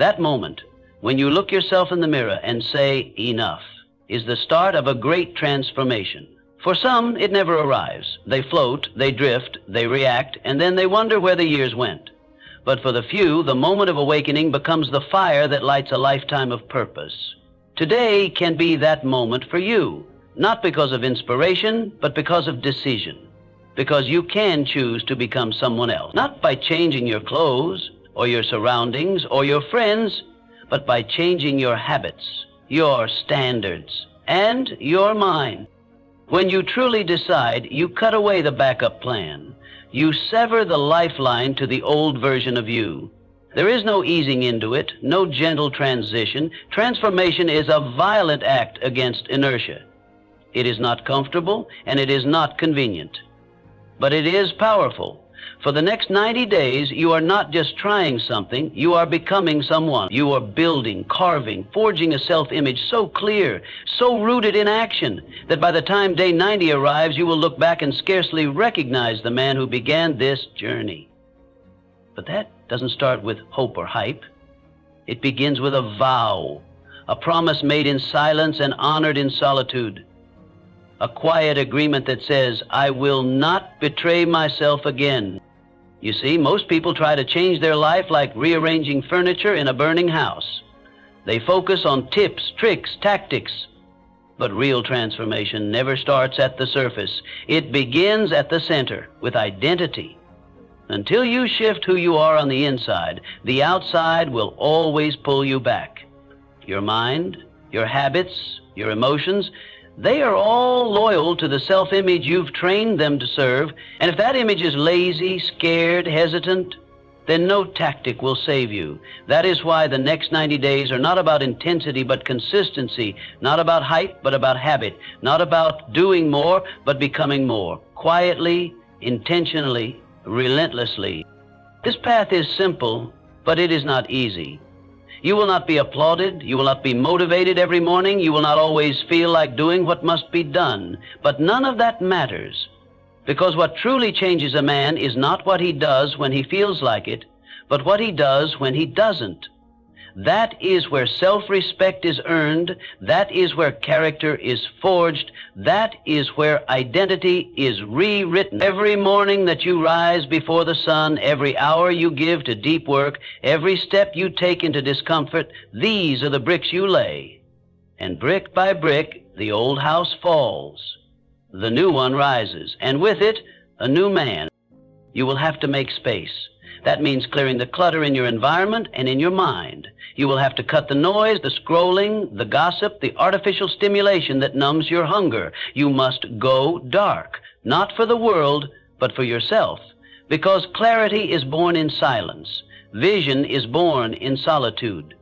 That moment, when you look yourself in the mirror and say, enough, is the start of a great transformation. For some, it never arrives. They float, they drift, they react, and then they wonder where the years went. But for the few, the moment of awakening becomes the fire that lights a lifetime of purpose. Today can be that moment for you, not because of inspiration, but because of decision. Because you can choose to become someone else, not by changing your clothes, or your surroundings, or your friends, but by changing your habits, your standards, and your mind. When you truly decide, you cut away the backup plan. You sever the lifeline to the old version of you. There is no easing into it, no gentle transition. Transformation is a violent act against inertia. It is not comfortable, and it is not convenient. But it is powerful. For the next 90 days, you are not just trying something, you are becoming someone. You are building, carving, forging a self-image so clear, so rooted in action, that by the time day 90 arrives, you will look back and scarcely recognize the man who began this journey. But that doesn't start with hope or hype. It begins with a vow, a promise made in silence and honored in solitude. A quiet agreement that says, I will not betray myself again. You see, most people try to change their life like rearranging furniture in a burning house. They focus on tips, tricks, tactics. But real transformation never starts at the surface. It begins at the center with identity. Until you shift who you are on the inside, the outside will always pull you back. Your mind, your habits, your emotions, they are all loyal to the self-image you've trained them to serve, and if that image is lazy, scared, hesitant, then no tactic will save you. That is why the next 90 days are not about intensity but consistency, not about hype but about habit, not about doing more but becoming more, quietly, intentionally, relentlessly. This path is simple, but it is not easy. You will not be applauded, you will not be motivated every morning, you will not always feel like doing what must be done. But none of that matters, because what truly changes a man is not what he does when he feels like it, but what he does when he doesn't. That is where self-respect is earned, that is where character is forged, that is where identity is rewritten. Every morning that you rise before the sun, every hour you give to deep work, every step you take into discomfort, these are the bricks you lay. And brick by brick, the old house falls. The new one rises, and with it, a new man. You will have to make space. That means clearing the clutter in your environment and in your mind. You will have to cut the noise, the scrolling, the gossip, the artificial stimulation that numbs your hunger. You must go dark, not for the world, but for yourself. Because clarity is born in silence. Vision is born in solitude.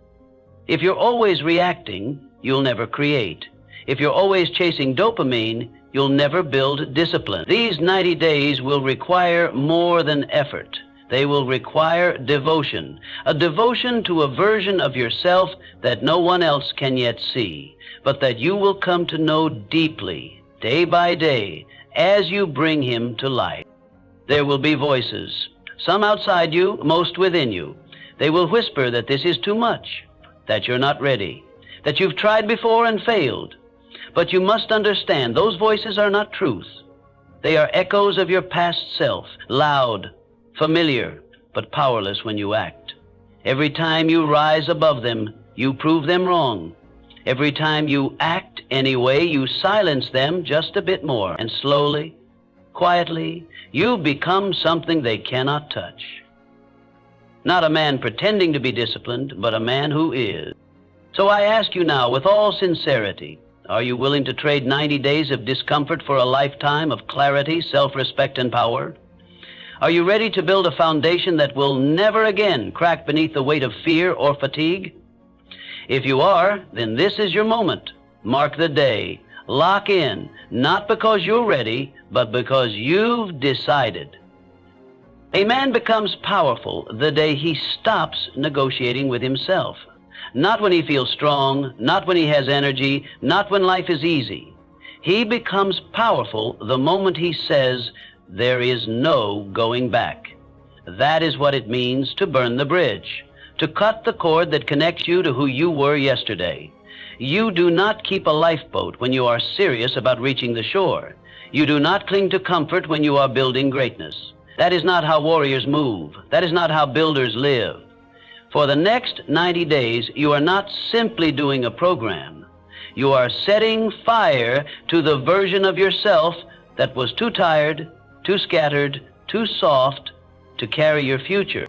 If you're always reacting, you'll never create. If you're always chasing dopamine, you'll never build discipline. These 90 days will require more than effort. They will require devotion, a devotion to a version of yourself that no one else can yet see, but that you will come to know deeply, day by day, as you bring him to life. There will be voices, some outside you, most within you. They will whisper that this is too much, that you're not ready, that you've tried before and failed. But you must understand, those voices are not truth. They are echoes of your past self, loud, familiar, but powerless when you act. Every time you rise above them, you prove them wrong. Every time you act anyway, you silence them just a bit more. And slowly, quietly, you become something they cannot touch. Not a man pretending to be disciplined, but a man who is. So I ask you now, with all sincerity, are you willing to trade 90 days of discomfort for a lifetime of clarity, self-respect, and power? Are you ready to build a foundation that will never again crack beneath the weight of fear or fatigue? If you are, then this is your moment. Mark the day. Lock in, not because you're ready, but because you've decided. A man becomes powerful the day he stops negotiating with himself. Not when he feels strong, not when he has energy, not when life is easy. He becomes powerful the moment he says, there is no going back. That is what it means to burn the bridge, to cut the cord that connects you to who you were yesterday. You do not keep a lifeboat when you are serious about reaching the shore. You do not cling to comfort when you are building greatness. That is not how warriors move. That is not how builders live. For the next 90 days, you are not simply doing a program. You are setting fire to the version of yourself that was too tired, too scattered, too soft to carry your future.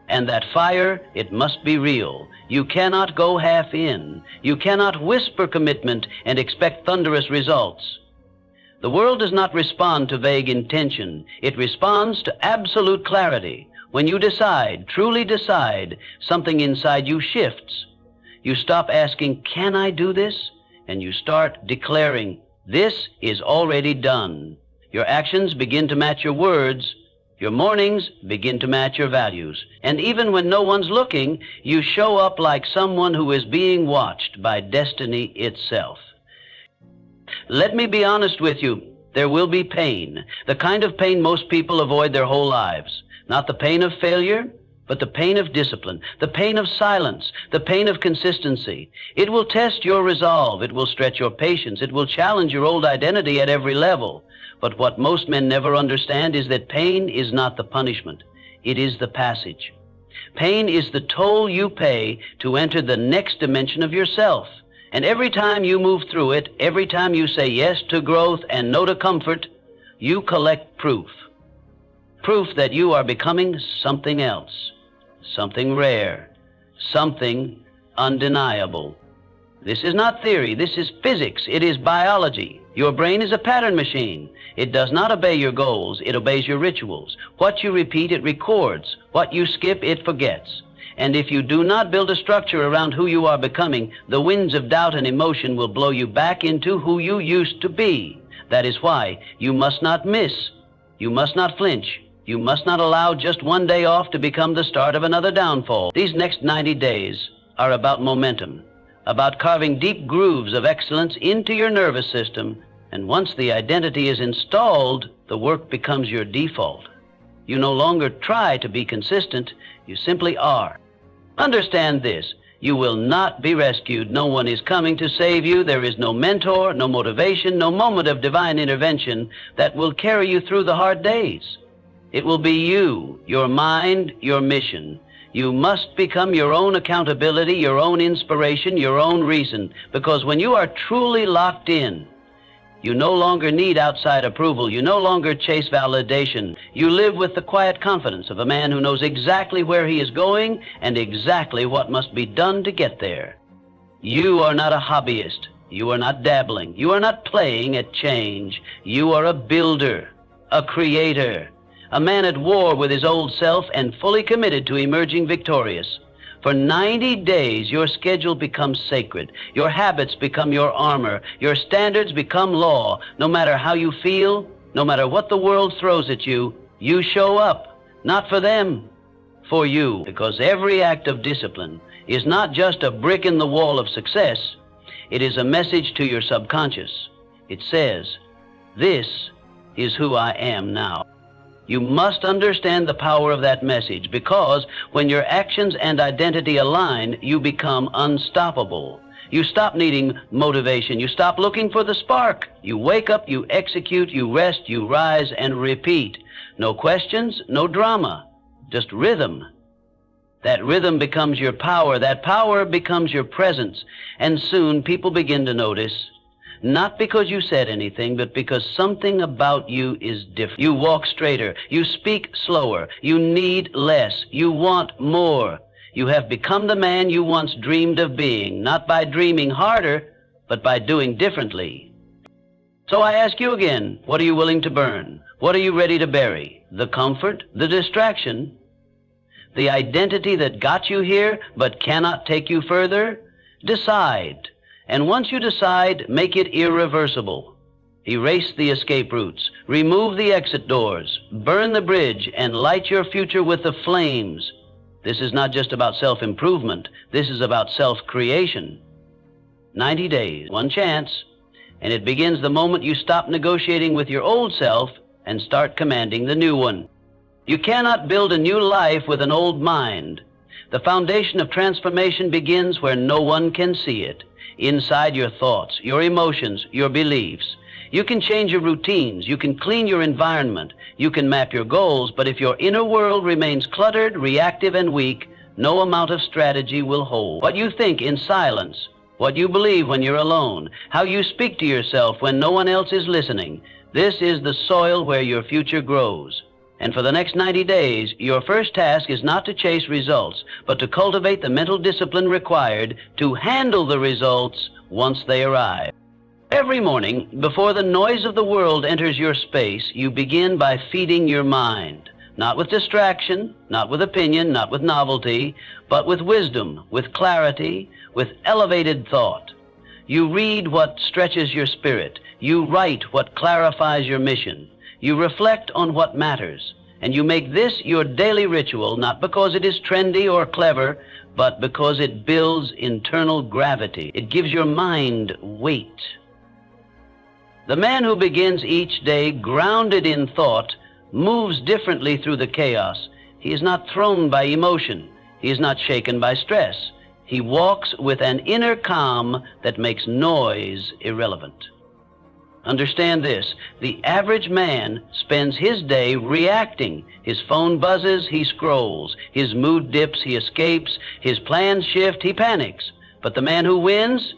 And that fire, it must be real. You cannot go half in. You cannot whisper commitment and expect thunderous results. The world does not respond to vague intention. It responds to absolute clarity. When you decide, truly decide, something inside you shifts. You stop asking, can I do this? And you start declaring, this is already done. Your actions begin to match your words. Your mornings begin to match your values. And even when no one's looking, you show up like someone who is being watched by destiny itself. Let me be honest with you. There will be pain, the kind of pain most people avoid their whole lives. Not the pain of failure, but the pain of discipline, the pain of silence, the pain of consistency. It will test your resolve. It will stretch your patience. It will challenge your old identity at every level. But what most men never understand is that pain is not the punishment. It is the passage. Pain is the toll you pay to enter the next dimension of yourself. And every time you move through it, every time you say yes to growth and no to comfort, you collect proof. Proof that you are becoming something else, something rare, something undeniable. This is not theory. This is physics. It is biology. Your brain is a pattern machine. It does not obey your goals. It obeys your rituals. What you repeat, it records. What you skip, it forgets. And if you do not build a structure around who you are becoming, the winds of doubt and emotion will blow you back into who you used to be. That is why you must not miss. You must not flinch. You must not allow just one day off to become the start of another downfall. These next 90 days are about momentum, about carving deep grooves of excellence into your nervous system. And once the identity is installed, the work becomes your default. You no longer try to be consistent. You simply are. Understand this. You will not be rescued. No one is coming to save you. There is no mentor, no motivation, no moment of divine intervention that will carry you through the hard days. It will be you, your mind, your mission. You must become your own accountability, your own inspiration, your own reason. Because when you are truly locked in, you no longer need outside approval. You no longer chase validation. You live with the quiet confidence of a man who knows exactly where he is going and exactly what must be done to get there. You are not a hobbyist. You are not dabbling. You are not playing at change. You are a builder, a creator, a man at war with his old self and fully committed to emerging victorious. For 90 days, your schedule becomes sacred. Your habits become your armor. Your standards become law. No matter how you feel, no matter what the world throws at you, you show up. Not for them, for you. Because every act of discipline is not just a brick in the wall of success. It is a message to your subconscious. It says, this is who I am now. You must understand the power of that message, because when your actions and identity align, you become unstoppable. You stop needing motivation. You stop looking for the spark. You wake up, you execute, you rest, you rise, and repeat. No questions, no drama, just rhythm. That rhythm becomes your power. That power becomes your presence. And soon people begin to notice, not because you said anything, but because something about you is different. You walk straighter. You speak slower. You need less. You want more. You have become the man you once dreamed of being, not by dreaming harder, but by doing differently. So I ask you again, what are you willing to burn? What are you ready to bury? The comfort, the distraction, the identity that got you here but cannot take you further? Decide. And once you decide, make it irreversible. Erase the escape routes, remove the exit doors, burn the bridge, and light your future with the flames. This is not just about self-improvement. This is about self-creation. 90 days, one chance, and it begins the moment you stop negotiating with your old self and start commanding the new one. You cannot build a new life with an old mind. The foundation of transformation begins where no one can see it, inside your thoughts, your emotions, your beliefs. You can change your routines, you can clean your environment, you can map your goals, but if your inner world remains cluttered, reactive, and weak, no amount of strategy will hold. What you think in silence, what you believe when you're alone, how you speak to yourself when no one else is listening, this is the soil where your future grows. And for the next 90 days, your first task is not to chase results, but to cultivate the mental discipline required to handle the results once they arrive. Every morning, before the noise of the world enters your space, you begin by feeding your mind, not with distraction, not with opinion, not with novelty, but with wisdom, with clarity, with elevated thought. You read what stretches your spirit. You write what clarifies your mission. You reflect on what matters, and you make this your daily ritual, not because it is trendy or clever, but because it builds internal gravity. It gives your mind weight. The man who begins each day grounded in thought moves differently through the chaos. He is not thrown by emotion. He is not shaken by stress. He walks with an inner calm that makes noise irrelevant. Understand this, the average man spends his day reacting. His phone buzzes, he scrolls. His mood dips, he escapes. His plans shift, he panics. But the man who wins,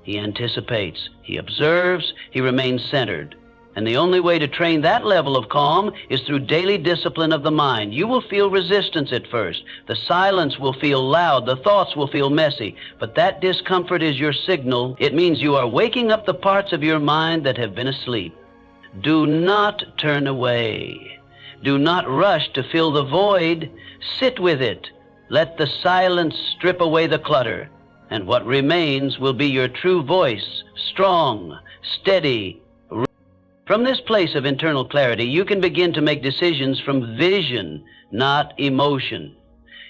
he anticipates, he observes, he remains centered. And the only way to train that level of calm is through daily discipline of the mind. You will feel resistance at first. The silence will feel loud. The thoughts will feel messy. But that discomfort is your signal. It means you are waking up the parts of your mind that have been asleep. Do not turn away. Do not rush to fill the void. Sit with it. Let the silence strip away the clutter. And what remains will be your true voice, strong, steady. From this place of internal clarity, you can begin to make decisions from vision, not emotion.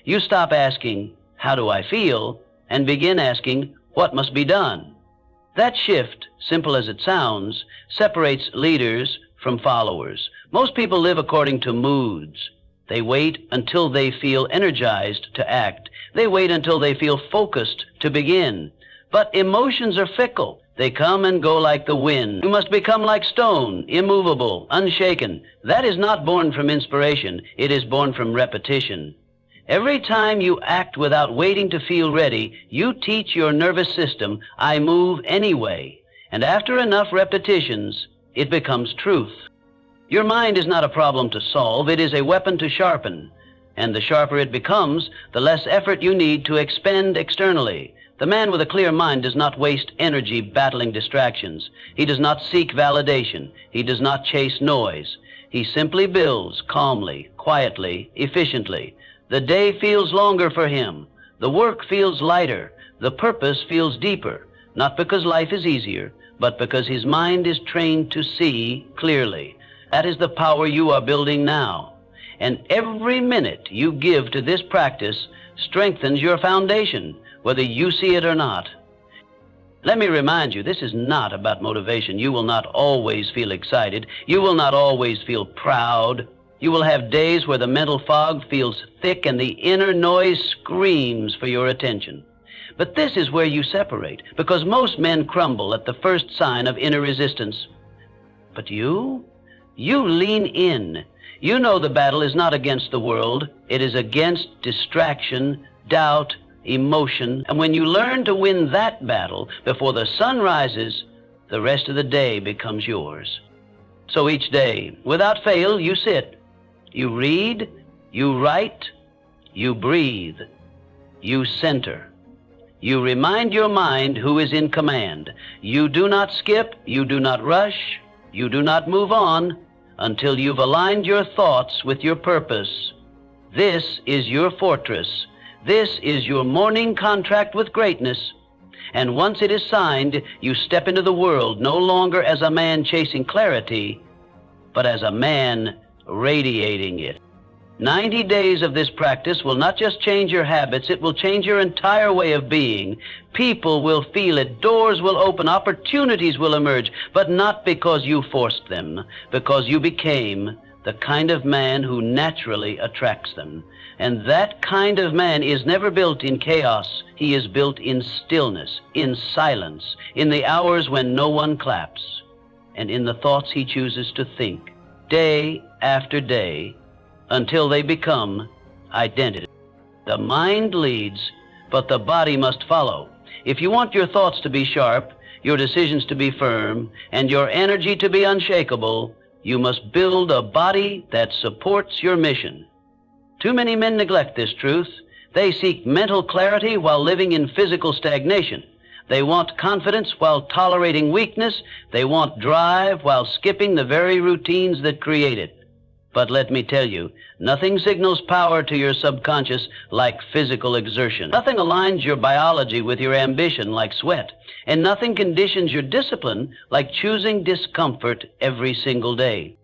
You stop asking, how do I feel, and begin asking, what must be done? That shift, simple as it sounds, separates leaders from followers. Most people live according to moods. They wait until they feel energized to act. They wait until they feel focused to begin. But emotions are fickle. They come and go like the wind. You must become like stone, immovable, unshaken. That is not born from inspiration. It is born from repetition. Every time you act without waiting to feel ready, you teach your nervous system, I move anyway. And after enough repetitions, it becomes truth. Your mind is not a problem to solve. It is a weapon to sharpen. And the sharper it becomes, the less effort you need to expend externally. The man with a clear mind does not waste energy battling distractions. He does not seek validation. He does not chase noise. He simply builds calmly, quietly, efficiently. The day feels longer for him. The work feels lighter. The purpose feels deeper, not because life is easier, but because his mind is trained to see clearly. That is the power you are building now. And every minute you give to this practice strengthens your foundation, whether you see it or not. Let me remind you, this is not about motivation. You will not always feel excited. You will not always feel proud. You will have days where the mental fog feels thick and the inner noise screams for your attention. But this is where you separate, because most men crumble at the first sign of inner resistance. But you lean in. You know the battle is not against the world. It is against distraction, doubt, emotion. And when you learn to win that battle before the sun rises, the rest of the day becomes yours. So each day, without fail, you sit. You read, you write, you breathe, you center. You remind your mind who is in command. You do not skip, you do not rush, you do not move on until you've aligned your thoughts with your purpose. This is your fortress. This is your morning contract with greatness. And once it is signed, you step into the world no longer as a man chasing clarity, but as a man radiating it. 90 days of this practice will not just change your habits, it will change your entire way of being. People will feel it, doors will open, opportunities will emerge, but not because you forced them, because you became the kind of man who naturally attracts them. And that kind of man is never built in chaos. He is built in stillness, in silence, in the hours when no one claps, and in the thoughts he chooses to think, day after day, until they become identity. The mind leads, but the body must follow. If you want your thoughts to be sharp, your decisions to be firm, and your energy to be unshakable, you must build a body that supports your mission. Too many men neglect this truth. They seek mental clarity while living in physical stagnation. They want confidence while tolerating weakness. They want drive while skipping the very routines that create it. But let me tell you, nothing signals power to your subconscious like physical exertion. Nothing aligns your biology with your ambition like sweat. And nothing conditions your discipline like choosing discomfort every single day.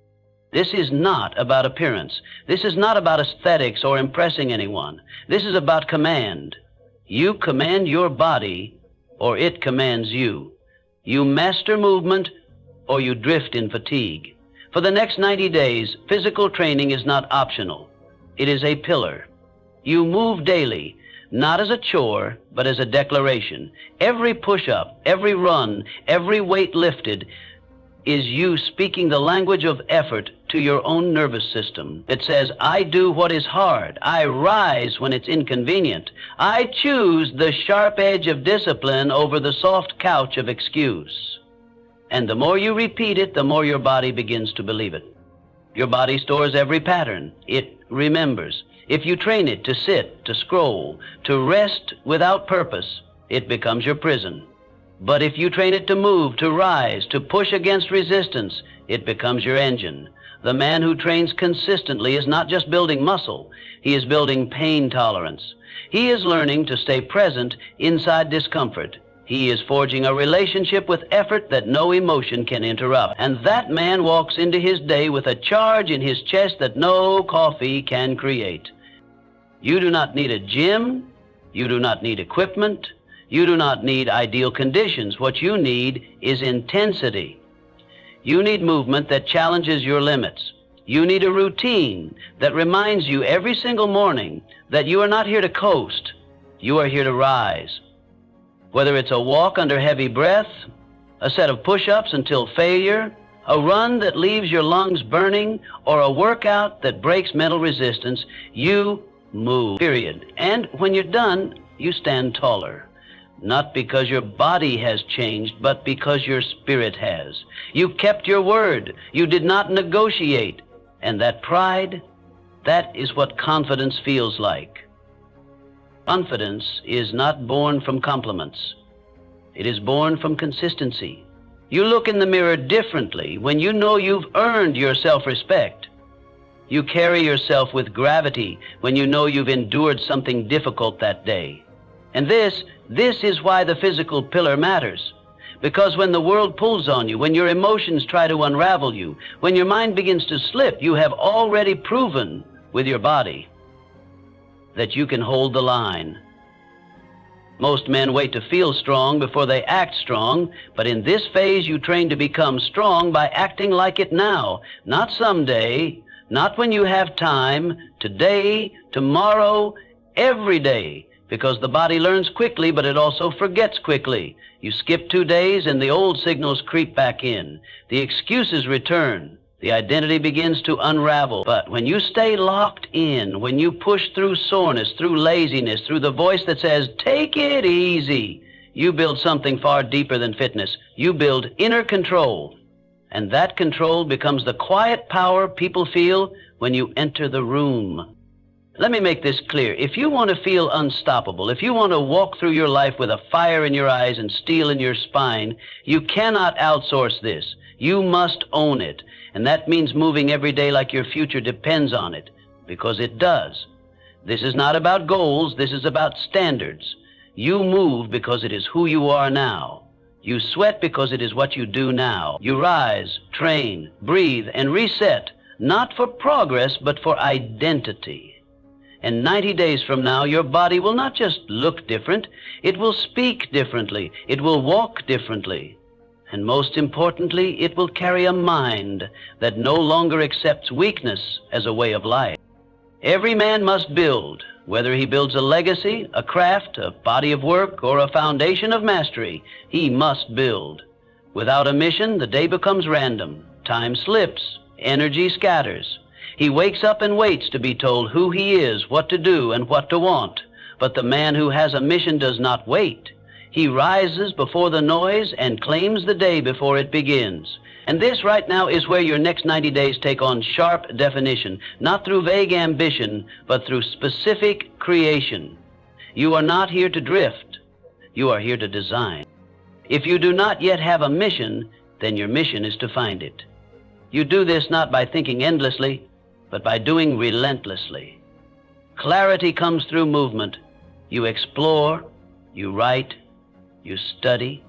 This is not about appearance. This is not about aesthetics or impressing anyone. This is about command. You command your body, or it commands you. You master movement, or you drift in fatigue. For the next 90 days, physical training is not optional. It is a pillar. You move daily, not as a chore, but as a declaration. Every push-up, every run, every weight lifted is you speaking the language of effort to your own nervous system. It says, I do what is hard. I rise when it's inconvenient. I choose the sharp edge of discipline over the soft couch of excuse. And the more you repeat it, the more your body begins to believe it. Your body stores every pattern. It remembers. If you train it to sit, to scroll, to rest without purpose, it becomes your prison. But if you train it to move, to rise, to push against resistance, it becomes your engine. The man who trains consistently is not just building muscle. He is building pain tolerance. He is learning to stay present inside discomfort. He is forging a relationship with effort that no emotion can interrupt. And that man walks into his day with a charge in his chest that no coffee can create. You do not need a gym. You do not need equipment. You do not need ideal conditions. What you need is intensity. You need movement that challenges your limits. You need a routine that reminds you every single morning that you are not here to coast. You are here to rise. Whether it's a walk under heavy breath, a set of push-ups until failure, a run that leaves your lungs burning, or a workout that breaks mental resistance, you move, period. And when you're done, you stand taller. Not because your body has changed, but because your spirit has. You kept your word. You did not negotiate. And that pride, that is what confidence feels like. Confidence is not born from compliments. It is born from consistency. You look in the mirror differently when you know you've earned your self-respect. You carry yourself with gravity when you know you've endured something difficult that day. And this is why the physical pillar matters. Because when the world pulls on you, when your emotions try to unravel you, when your mind begins to slip, you have already proven with your body that you can hold the line. Most men wait to feel strong before they act strong, but in this phase you train to become strong by acting like it now, not someday, not when you have time, today, tomorrow, every day, because the body learns quickly, but it also forgets quickly. You skip 2 days and the old signals creep back in. The excuses return. The identity begins to unravel. But when you stay locked in, when you push through soreness, through laziness, through the voice that says, take it easy, you build something far deeper than fitness. You build inner control. And that control becomes the quiet power people feel when you enter the room. Let me make this clear. If you want to feel unstoppable, if you want to walk through your life with a fire in your eyes and steel in your spine, you cannot outsource this. You must own it. And that means moving every day like your future depends on it, because it does. This is not about goals. This is about standards. You move because it is who you are now. You sweat because it is what you do now. You rise, train, breathe, and reset, not for progress, but for identity. And 90 days from now, your body will not just look different, it will speak differently, it will walk differently. And most importantly, it will carry a mind that no longer accepts weakness as a way of life. Every man must build, whether he builds a legacy, a craft, a body of work, or a foundation of mastery. He must build. Without a mission, the day becomes random. Time slips. Energy scatters. He wakes up and waits to be told who he is, what to do, and what to want. But the man who has a mission does not wait. He rises before the noise and claims the day before it begins. And this right now is where your next 90 days take on sharp definition, not through vague ambition, but through specific creation. You are not here to drift. You are here to design. If you do not yet have a mission, then your mission is to find it. You do this not by thinking endlessly, but by doing relentlessly. Clarity comes through movement. You explore, you write, you study,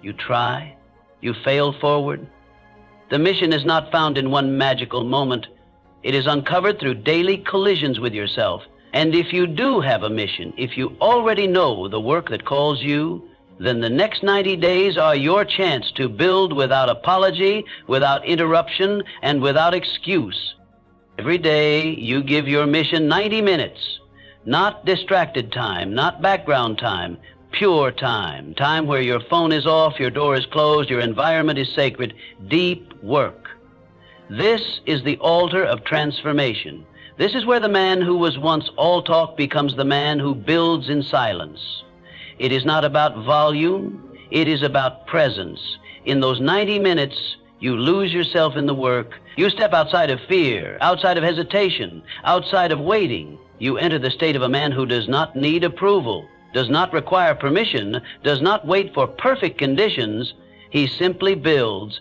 you try, you fail forward. The mission is not found in one magical moment. It is uncovered through daily collisions with yourself. And if you do have a mission, if you already know the work that calls you, then the next 90 days are your chance to build without apology, without interruption, and without excuse. Every day you give your mission 90 minutes, not distracted time, not background time, pure time, time where your phone is off, your door is closed, your environment is sacred, deep work. This is the altar of transformation. This is where the man who was once all talk becomes the man who builds in silence. It is not about volume, it is about presence. In those 90 minutes, you lose yourself in the work. You step outside of fear, outside of hesitation, outside of waiting. You enter the state of a man who does not need approval, does not require permission, does not wait for perfect conditions. He simply builds.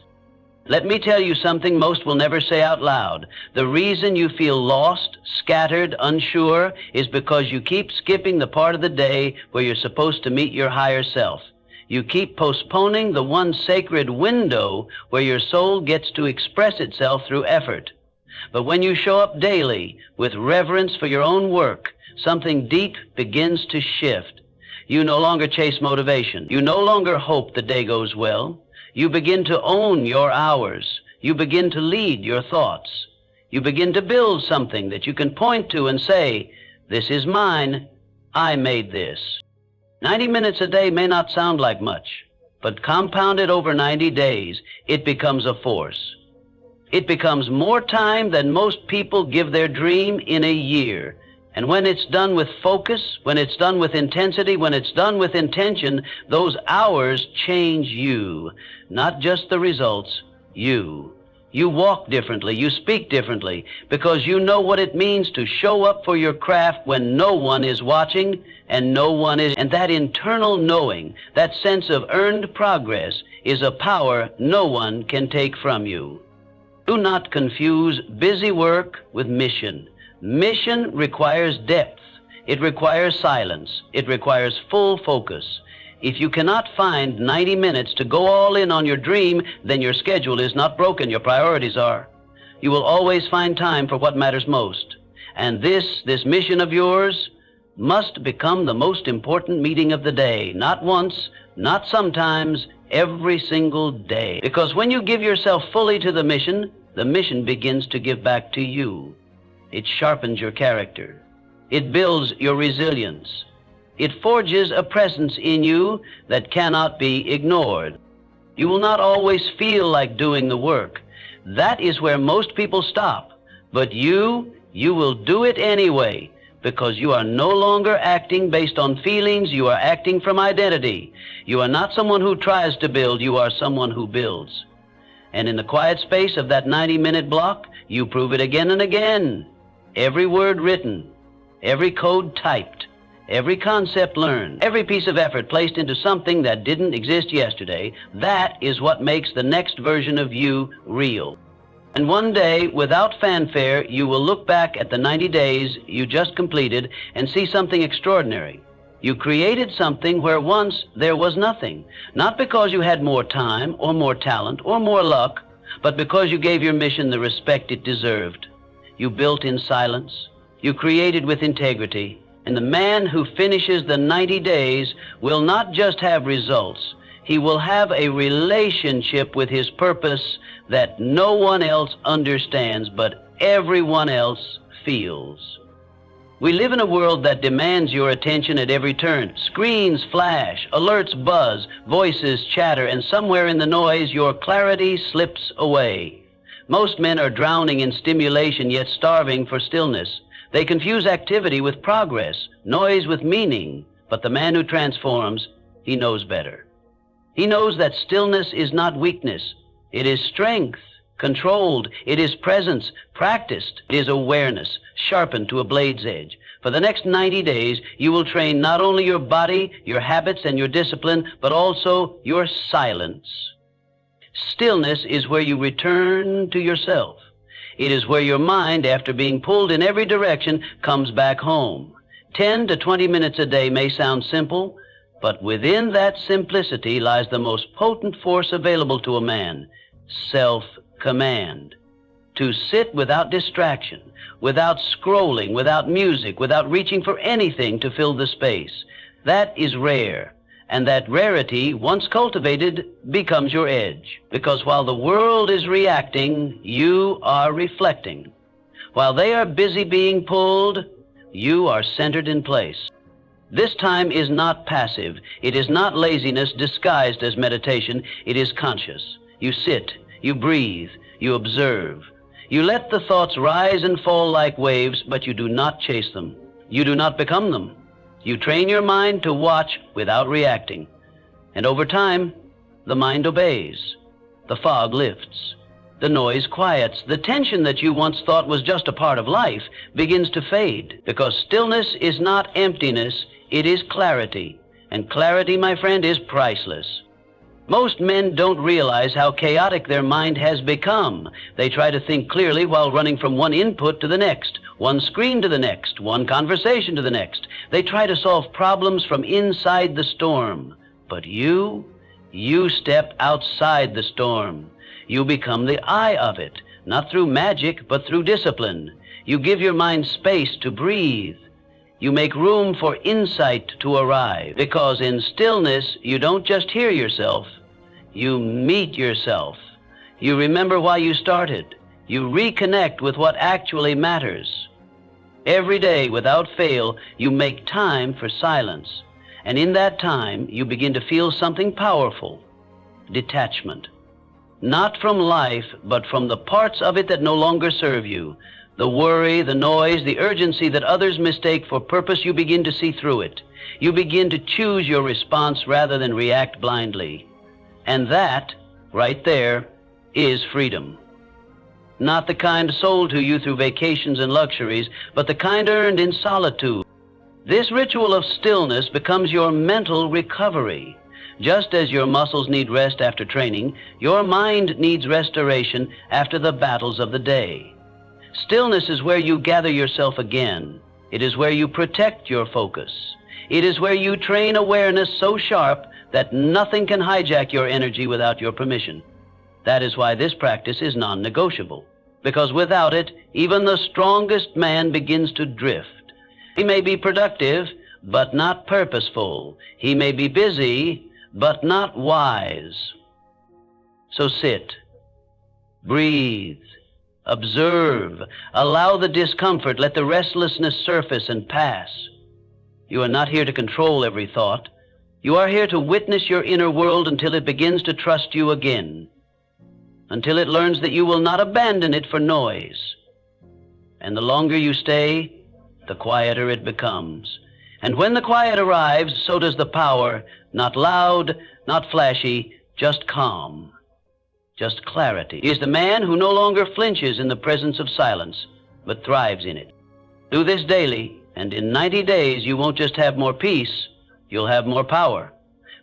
Let me tell you something most will never say out loud. The reason you feel lost, scattered, unsure is because you keep skipping the part of the day where you're supposed to meet your higher self. You keep postponing the one sacred window where your soul gets to express itself through effort. But when you show up daily with reverence for your own work, something deep begins to shift. You no longer chase motivation. You no longer hope the day goes well. You begin to own your hours. You begin to lead your thoughts. You begin to build something that you can point to and say, "This is mine. I made this." 90 minutes a day may not sound like much, but compounded over 90 days, it becomes a force. It becomes more time than most people give their dream in a year. And when it's done with focus, when it's done with intensity, when it's done with intention, those hours change you, not just the results, you. You walk differently, you speak differently, because you know what it means to show up for your craft when no one is watching and no one is. And that internal knowing, that sense of earned progress, is a power no one can take from you. Do not confuse busy work with mission. Mission requires depth. It requires silence. It requires full focus. If you cannot find 90 minutes to go all in on your dream, then your schedule is not broken. Your priorities are. You will always find time for what matters most. And this mission of yours must become the most important meeting of the day. Not once, not sometimes, every single day. Because when you give yourself fully to the mission begins to give back to you. It sharpens your character. It builds your resilience. It forges a presence in you that cannot be ignored. You will not always feel like doing the work. That is where most people stop. But you will do it anyway, because you are no longer acting based on feelings. You are acting from identity. You are not someone who tries to build. You are someone who builds. And in the quiet space of that 90-minute block, you prove it again and again. Every word written, every code typed, every concept learned, every piece of effort placed into something that didn't exist yesterday, that is what makes the next version of you real. And one day, without fanfare, you will look back at the 90 days you just completed and see something extraordinary. You created something where once there was nothing, not because you had more time or more talent or more luck, but because you gave your mission the respect it deserved. You built in silence. You created with integrity. And the man who finishes the 90 days will not just have results. He will have a relationship with his purpose that no one else understands, but everyone else feels. We live in a world that demands your attention at every turn. Screens flash, alerts buzz, voices chatter, and somewhere in the noise, your clarity slips away. Most men are drowning in stimulation, yet starving for stillness. They confuse activity with progress, noise with meaning. But the man who transforms, he knows better. He knows that stillness is not weakness. It is strength, controlled. It is presence, practiced. It is awareness, sharpened to a blade's edge. For the next 90 days, you will train not only your body, your habits, and your discipline, but also your silence. Stillness is where you return to yourself. It is where your mind, after being pulled in every direction, comes back home. 10 to 20 minutes a day may sound simple, but within that simplicity lies the most potent force available to a man, self-command. To sit without distraction, without scrolling, without music, without reaching for anything to fill the space. That is rare, and that rarity, once cultivated, becomes your edge. Because while the world is reacting, you are reflecting. While they are busy being pulled, you are centered in place. This time is not passive. It is not laziness disguised as meditation. It is conscious. You sit, you breathe, you observe. You let the thoughts rise and fall like waves, but you do not chase them. You do not become them. You train your mind to watch without reacting. And over time, the mind obeys. The fog lifts. The noise quiets. The tension that you once thought was just a part of life begins to fade, because stillness is not emptiness, it is clarity. And clarity, my friend, is priceless. Most men don't realize how chaotic their mind has become. They try to think clearly while running from one input to the next, one screen to the next, one conversation to the next. They try to solve problems from inside the storm. But you step outside the storm. You become the eye of it, not through magic, but through discipline. You give your mind space to breathe. You make room for insight to arrive, because in stillness, you don't just hear yourself, you meet yourself. You remember why you started. You reconnect with what actually matters. Every day, without fail, you make time for silence. And in that time, you begin to feel something powerful, detachment. Not from life, but from the parts of it that no longer serve you. The worry, the noise, the urgency that others mistake for purpose, you begin to see through it. You begin to choose your response rather than react blindly. And that, right there, is freedom. Not the kind sold to you through vacations and luxuries, but the kind earned in solitude. This ritual of stillness becomes your mental recovery. Just as your muscles need rest after training, your mind needs restoration after the battles of the day. Stillness is where you gather yourself again. It is where you protect your focus. It is where you train awareness so sharp that nothing can hijack your energy without your permission. That is why this practice is non-negotiable, because without it, even the strongest man begins to drift. He may be productive, but not purposeful. He may be busy, but not wise. So sit, breathe, observe, allow the discomfort, let the restlessness surface and pass. You are not here to control every thought. You are here to witness your inner world until it begins to trust you again, until it learns that you will not abandon it for noise. And the longer you stay, the quieter it becomes. And when the quiet arrives, so does the power, not loud, not flashy, just calm, just clarity. He is the man who no longer flinches in the presence of silence, but thrives in it. Do this daily, and in 90 days you won't just have more peace, you'll have more power.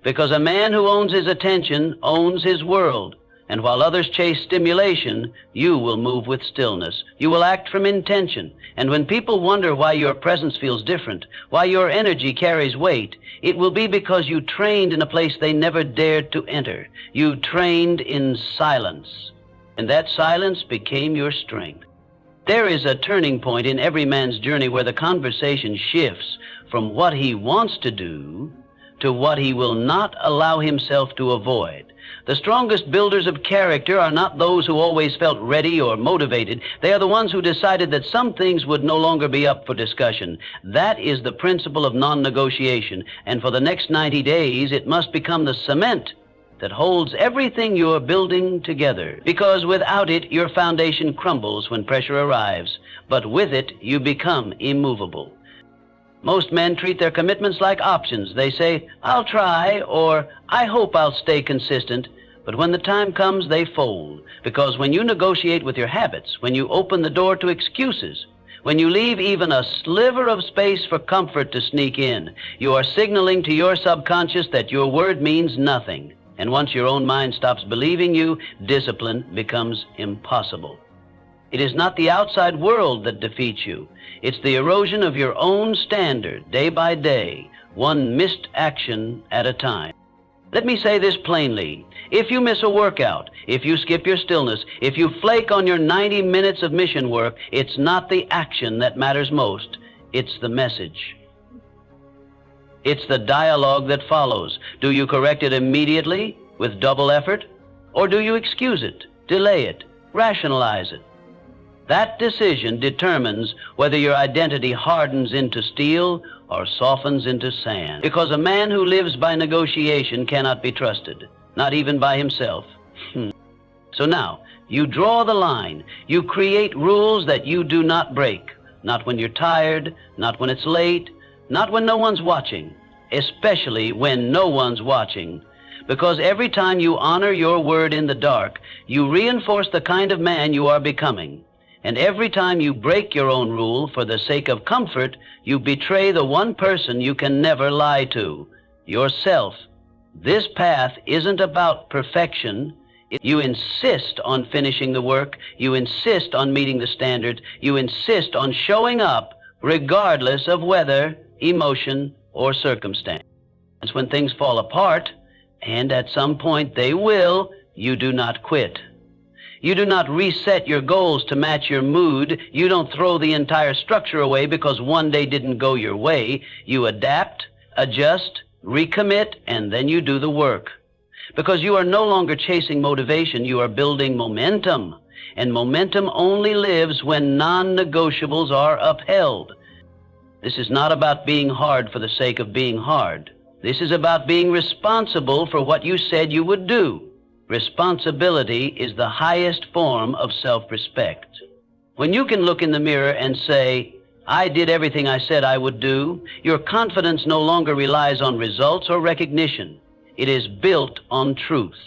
Because a man who owns his attention owns his world. And while others chase stimulation, you will move with stillness. You will act from intention. And when people wonder why your presence feels different, why your energy carries weight, it will be because you trained in a place they never dared to enter. You trained in silence. And that silence became your strength. There is a turning point in every man's journey where the conversation shifts from what he wants to do to what he will not allow himself to avoid. The strongest builders of character are not those who always felt ready or motivated. They are the ones who decided that some things would no longer be up for discussion. That is the principle of non-negotiation, and for the next 90 days, it must become the cement that holds everything you're building together, because without it, your foundation crumbles when pressure arrives, but with it, you become immovable. Most men treat their commitments like options. They say, "I'll try," or "I hope I'll stay consistent," but when the time comes, they fold, because when you negotiate with your habits, when you open the door to excuses, when you leave even a sliver of space for comfort to sneak in, you are signaling to your subconscious that your word means nothing. And once your own mind stops believing you, discipline becomes impossible. It is not the outside world that defeats you. It's the erosion of your own standard, day by day, one missed action at a time. Let me say this plainly. If you miss a workout, if you skip your stillness, if you flake on your 90 minutes of mission work, it's not the action that matters most. It's the message. It's the dialogue that follows. Do you correct it immediately with double effort? Or do you excuse it, delay it, rationalize it? That decision determines whether your identity hardens into steel or softens into sand. Because a man who lives by negotiation cannot be trusted, not even by himself. So now, you draw the line. You create rules that you do not break. Not when you're tired, not when it's late, not when no one's watching, especially when no one's watching. Because every time you honor your word in the dark, you reinforce the kind of man you are becoming. And every time you break your own rule for the sake of comfort, you betray the one person you can never lie to, yourself. This path isn't about perfection. You insist on finishing the work. You insist on meeting the standards. You insist on showing up regardless of weather, emotion, or circumstance. When things fall apart, and at some point they will, you do not quit. You do not reset your goals to match your mood. You don't throw the entire structure away because one day didn't go your way. You adapt, adjust, recommit, and then you do the work. Because you are no longer chasing motivation, you are building momentum. And momentum only lives when non-negotiables are upheld. This is not about being hard for the sake of being hard. This is about being responsible for what you said you would do. Responsibility is the highest form of self-respect. When you can look in the mirror and say, "I did everything I said I would do," your confidence no longer relies on results or recognition. It is built on truth.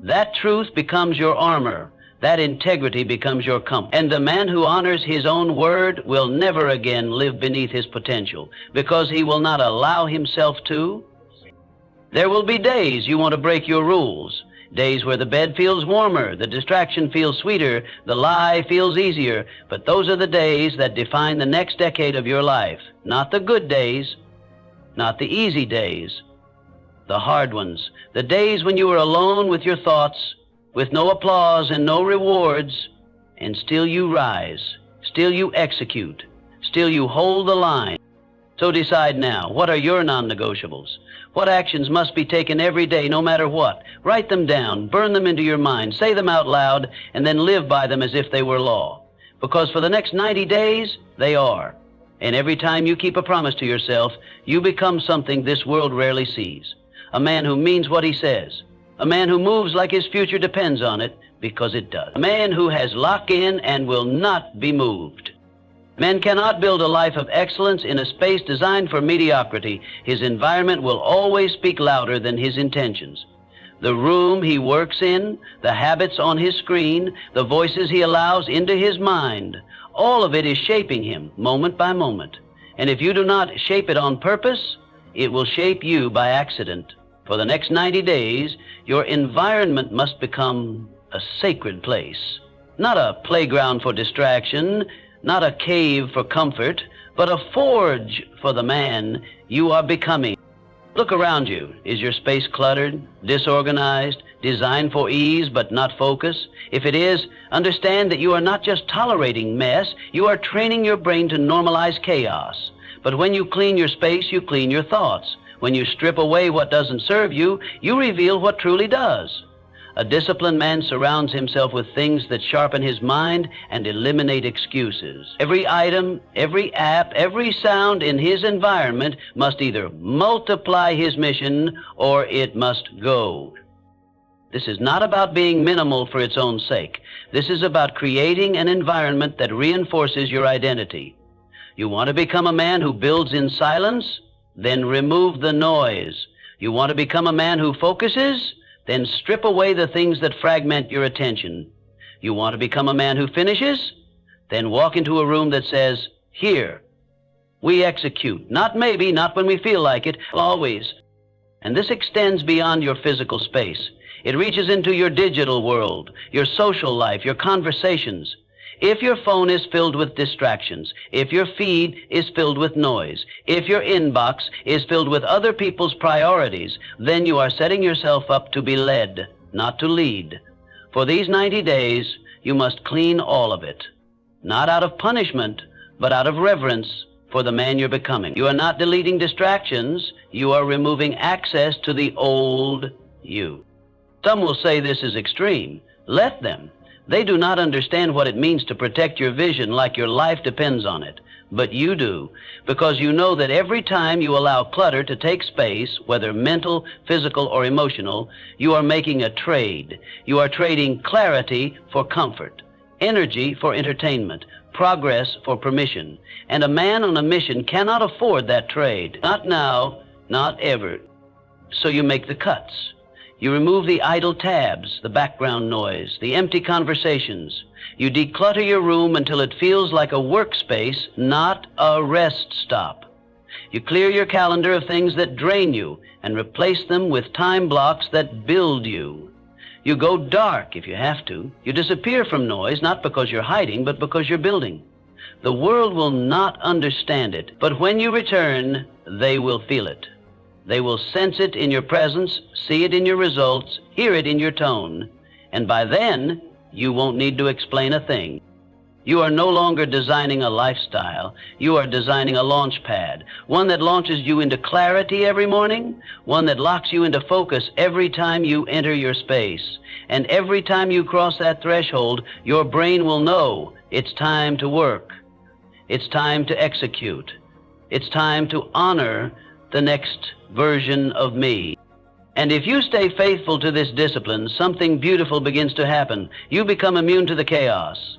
That truth becomes your armor. That integrity becomes your compass. And the man who honors his own word will never again live beneath his potential, because he will not allow himself to. There will be days you want to break your rules. Days where the bed feels warmer, the distraction feels sweeter, the lie feels easier. But those are the days that define the next decade of your life. Not the good days, not the easy days, the hard ones. The days when you are alone with your thoughts, with no applause and no rewards, and still you rise, still you execute, still you hold the line. So decide now, what are your non-negotiables? What actions must be taken every day, no matter what? Write them down, burn them into your mind, say them out loud, and then live by them as if they were law. Because for the next 90 days, they are. And every time you keep a promise to yourself, you become something this world rarely sees. A man who means what he says. A man who moves like his future depends on it, because it does. A man who has locked in and will not be moved. Man cannot build a life of excellence in a space designed for mediocrity. His environment will always speak louder than his intentions. The room he works in, the habits on his screen, the voices he allows into his mind, all of it is shaping him moment by moment. And if you do not shape it on purpose, it will shape you by accident. For the next 90 days, your environment must become a sacred place. Not a playground for distraction, not a cave for comfort, but a forge for the man you are becoming. Look around you. Is your space cluttered, disorganized, designed for ease but not focus? If it is, understand that you are not just tolerating mess, you are training your brain to normalize chaos. But when you clean your space, you clean your thoughts. When you strip away what doesn't serve you, you reveal what truly does. A disciplined man surrounds himself with things that sharpen his mind and eliminate excuses. Every item, every app, every sound in his environment must either multiply his mission or it must go. This is not about being minimal for its own sake. This is about creating an environment that reinforces your identity. You want to become a man who builds in silence? Then remove the noise. You want to become a man who focuses? Then strip away the things that fragment your attention. You want to become a man who finishes? Then walk into a room that says, "Here, we execute." Not maybe, not when we feel like it, always. And this extends beyond your physical space. It reaches into your digital world, your social life, your conversations. If your phone is filled with distractions, if your feed is filled with noise, if your inbox is filled with other people's priorities, then you are setting yourself up to be led, not to lead. For these 90 days, you must clean all of it, not out of punishment, but out of reverence for the man you're becoming. You are not deleting distractions, you are removing access to the old you. Some will say this is extreme. Let them. They do not understand what it means to protect your vision like your life depends on it. But you do, because you know that every time you allow clutter to take space, whether mental, physical, or emotional, you are making a trade. You are trading clarity for comfort, energy for entertainment, progress for permission. And a man on a mission cannot afford that trade. Not now, not ever. So you make the cuts. You remove the idle tabs, the background noise, the empty conversations. You declutter your room until it feels like a workspace, not a rest stop. You clear your calendar of things that drain you and replace them with time blocks that build you. You go dark if you have to. You disappear from noise, not because you're hiding, but because you're building. The world will not understand it, but when you return, they will feel it. They will sense it in your presence, see it in your results, hear it in your tone, and by then, you won't need to explain a thing. You are no longer designing a lifestyle. You are designing a launch pad, one that launches you into clarity every morning, one that locks you into focus every time you enter your space. And every time you cross that threshold, your brain will know it's time to work. It's time to execute. It's time to honor the next version of me. And if you stay faithful to this discipline, something beautiful begins to happen. You become immune to the chaos.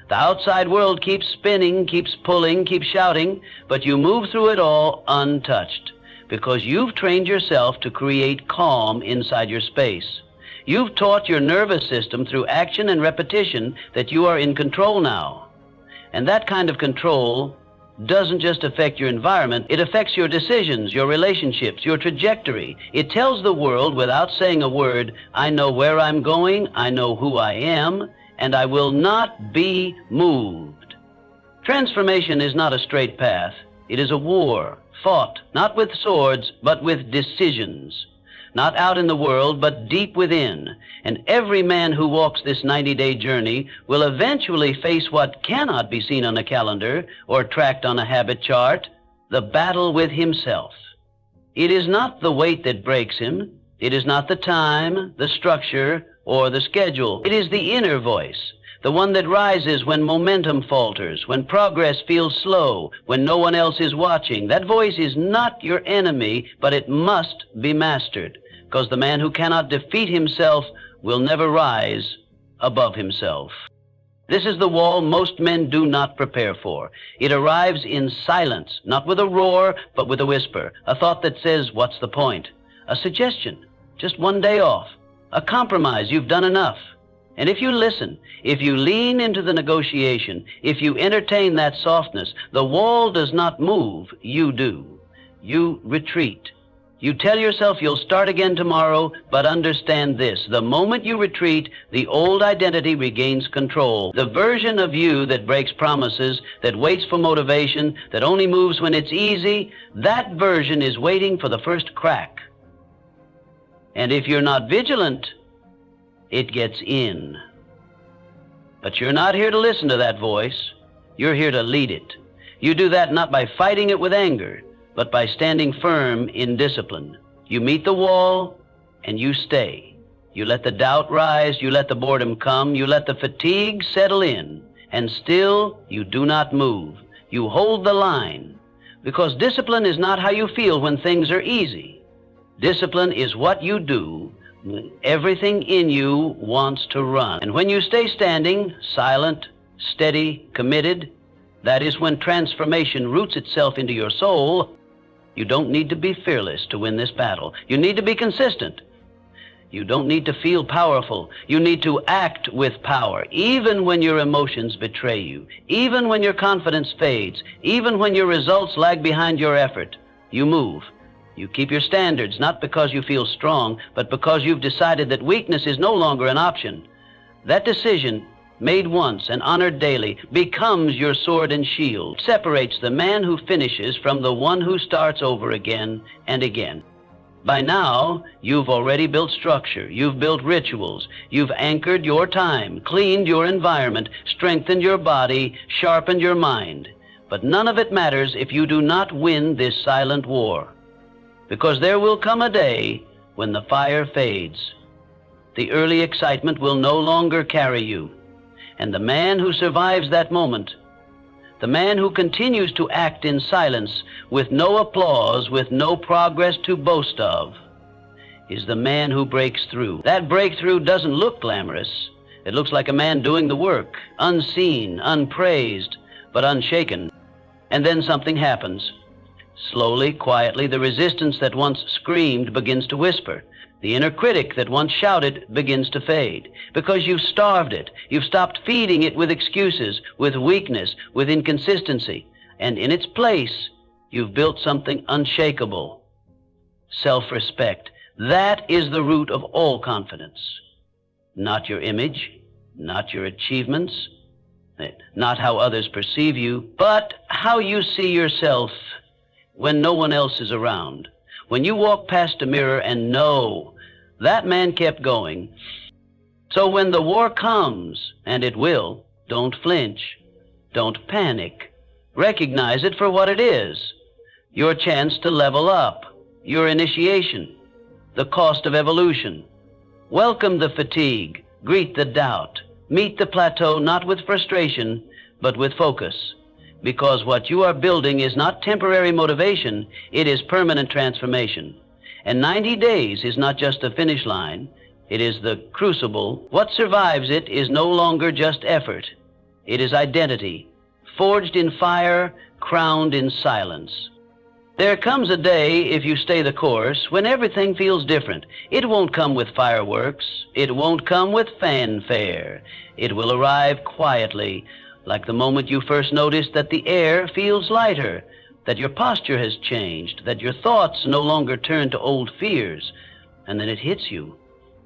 The outside world keeps spinning, keeps pulling, keeps shouting, but you move through it all untouched because you've trained yourself to create calm inside your space. You've taught your nervous system through action and repetition that you are in control now. And that kind of control doesn't just affect your environment, it affects your decisions, your relationships, your trajectory. It tells the world without saying a word, I know where I'm going, I know who I am, and I will not be moved. Transformation is not a straight path. It is a war, fought not with swords, but with decisions. Not out in the world, but deep within. And every man who walks this 90-day journey will eventually face what cannot be seen on a calendar or tracked on a habit chart, the battle with himself. It is not the weight that breaks him. It is not the time, the structure, or the schedule. It is the inner voice, the one that rises when momentum falters, when progress feels slow, when no one else is watching. That voice is not your enemy, but it must be mastered, because the man who cannot defeat himself will never rise above himself. This is the wall most men do not prepare for. It arrives in silence, not with a roar, but with a whisper, a thought that says, what's the point? A suggestion, just one day off, a compromise, you've done enough. And if you listen, if you lean into the negotiation, if you entertain that softness, the wall does not move, you do. You retreat. You tell yourself you'll start again tomorrow, but understand this. The moment you retreat, the old identity regains control. The version of you that breaks promises, that waits for motivation, that only moves when it's easy, that version is waiting for the first crack. And if you're not vigilant, it gets in. But you're not here to listen to that voice. You're here to lead it. You do that not by fighting it with anger, but by standing firm in discipline. You meet the wall and you stay. You let the doubt rise, you let the boredom come, you let the fatigue settle in, and still you do not move. You hold the line, because discipline is not how you feel when things are easy. Discipline is what you do when everything in you wants to run. And when you stay standing, silent, steady, committed, that is when transformation roots itself into your soul. You don't need to be fearless to win this battle. You need to be consistent. You don't need to feel powerful. You need to act with power, even when your emotions betray you, even when your confidence fades, even when your results lag behind your effort. You move. You keep your standards, not because you feel strong, but because you've decided that weakness is no longer an option. That decision, made once and honored daily, becomes your sword and shield, separates the man who finishes from the one who starts over again and again. By now, you've already built structure, you've built rituals, you've anchored your time, cleaned your environment, strengthened your body, sharpened your mind. But none of it matters if you do not win this silent war. Because there will come a day when the fire fades. The early excitement will no longer carry you. And the man who survives that moment, the man who continues to act in silence, with no applause, with no progress to boast of, is the man who breaks through. That breakthrough doesn't look glamorous. It looks like a man doing the work, unseen, unpraised, but unshaken. And then something happens. Slowly, quietly, the resistance that once screamed begins to whisper. The inner critic that once shouted begins to fade, because you've starved it. You've stopped feeding it with excuses, with weakness, with inconsistency. And in its place, you've built something unshakable. Self-respect. That is the root of all confidence. Not your image, not your achievements, not how others perceive you, but how you see yourself when no one else is around. When you walk past a mirror and know that man kept going. So when the war comes, and it will, don't flinch, don't panic. Recognize it for what it is. Your chance to level up, your initiation, the cost of evolution. Welcome the fatigue, greet the doubt, meet the plateau not with frustration, but with focus. Because what you are building is not temporary motivation, it is permanent transformation. And 90 days is not just the finish line, it is the crucible. What survives it is no longer just effort. It is identity, forged in fire, crowned in silence. There comes a day, if you stay the course, when everything feels different. It won't come with fireworks. It won't come with fanfare. It will arrive quietly, like the moment you first notice that the air feels lighter, that your posture has changed, that your thoughts no longer turn to old fears, and then it hits you.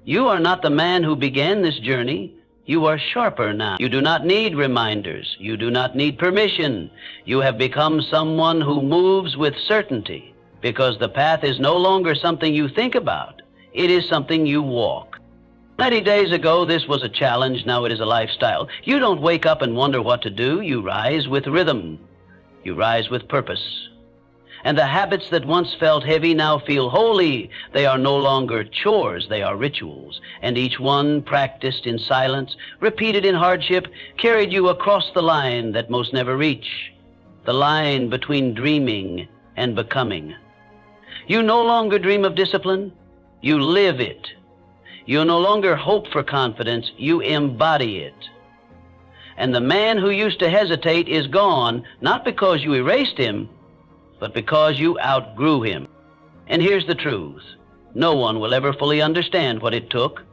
You are not the man who began this journey. You are sharper now. You do not need reminders. You do not need permission. You have become someone who moves with certainty, because the path is no longer something you think about. It is something you walk. 90 days ago, this was a challenge. Now it is a lifestyle. You don't wake up and wonder what to do. You rise with rhythm. You rise with purpose. And the habits that once felt heavy now feel holy. They are no longer chores, they are rituals. And each one, practiced in silence, repeated in hardship, carried you across the line that most never reach. The line between dreaming and becoming. You no longer dream of discipline, you live it. You no longer hope for confidence, you embody it. And the man who used to hesitate is gone, not because you erased him, but because you outgrew him. And here's the truth. No one will ever fully understand what it took.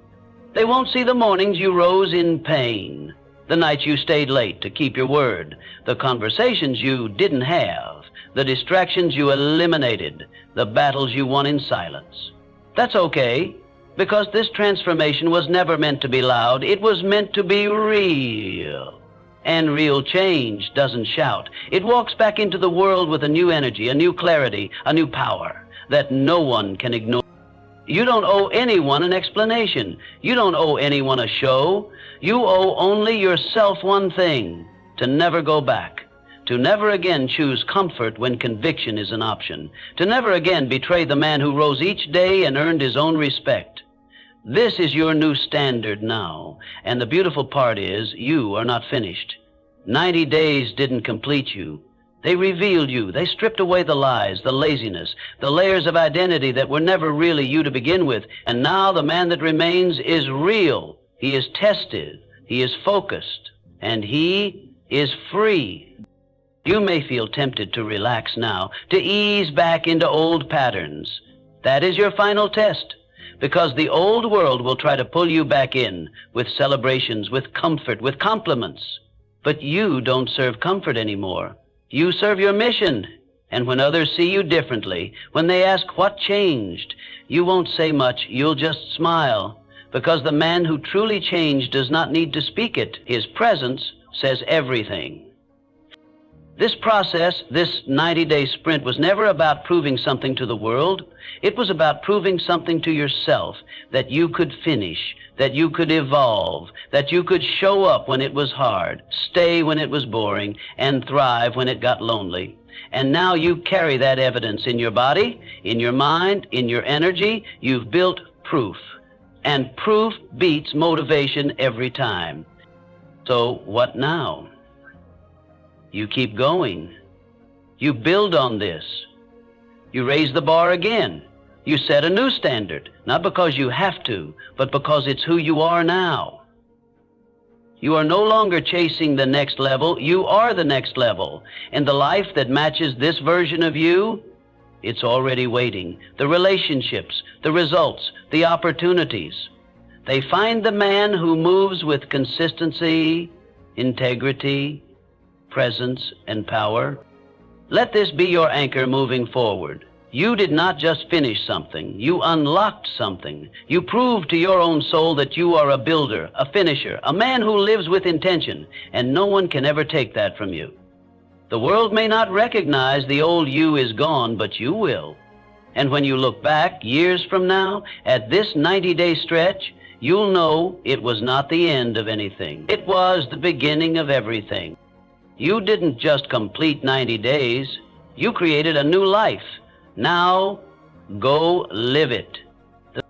They won't see the mornings you rose in pain, the nights you stayed late to keep your word, the conversations you didn't have, the distractions you eliminated, the battles you won in silence. That's okay, because this transformation was never meant to be loud. It was meant to be real. And real change doesn't shout. It walks back into the world with a new energy, a new clarity, a new power that no one can ignore. You don't owe anyone an explanation. You don't owe anyone a show. You owe only yourself one thing: to never go back, to never again choose comfort when conviction is an option, to never again betray the man who rose each day and earned his own respect. This is your new standard now, and the beautiful part is you are not finished. 90 days didn't complete you. They revealed you. They stripped away the lies, the laziness, the layers of identity that were never really you to begin with. And now the man that remains is real. He is tested. He is focused. And he is free. You may feel tempted to relax now, to ease back into old patterns. That is your final test, because the old world will try to pull you back in with celebrations, with comfort, with compliments. But you don't serve comfort anymore. You serve your mission. And when others see you differently, when they ask what changed, you won't say much, you'll just smile, because the man who truly changed does not need to speak it. His presence says everything. This process, this 90-day sprint, was never about proving something to the world. It was about proving something to yourself, that you could finish, that you could evolve, that you could show up when it was hard, stay when it was boring, and thrive when it got lonely. And now you carry that evidence in your body, in your mind, in your energy. You've built proof. And proof beats motivation every time. So what now? You keep going. You build on this. You raise the bar again. You set a new standard, not because you have to, but because it's who you are now. You are no longer chasing the next level. You are the next level. And the life that matches this version of you, it's already waiting. The relationships, the results, the opportunities. They find the man who moves with consistency, integrity, presence, and power. Let this be your anchor moving forward. You did not just finish something. You unlocked something. You proved to your own soul that you are a builder, a finisher, a man who lives with intention, and no one can ever take that from you. The world may not recognize the old you is gone, but you will. And when you look back years from now at this 90-day stretch, you'll know it was not the end of anything. It was the beginning of everything. You didn't just complete 90 days. You created a new life. Now, go live it.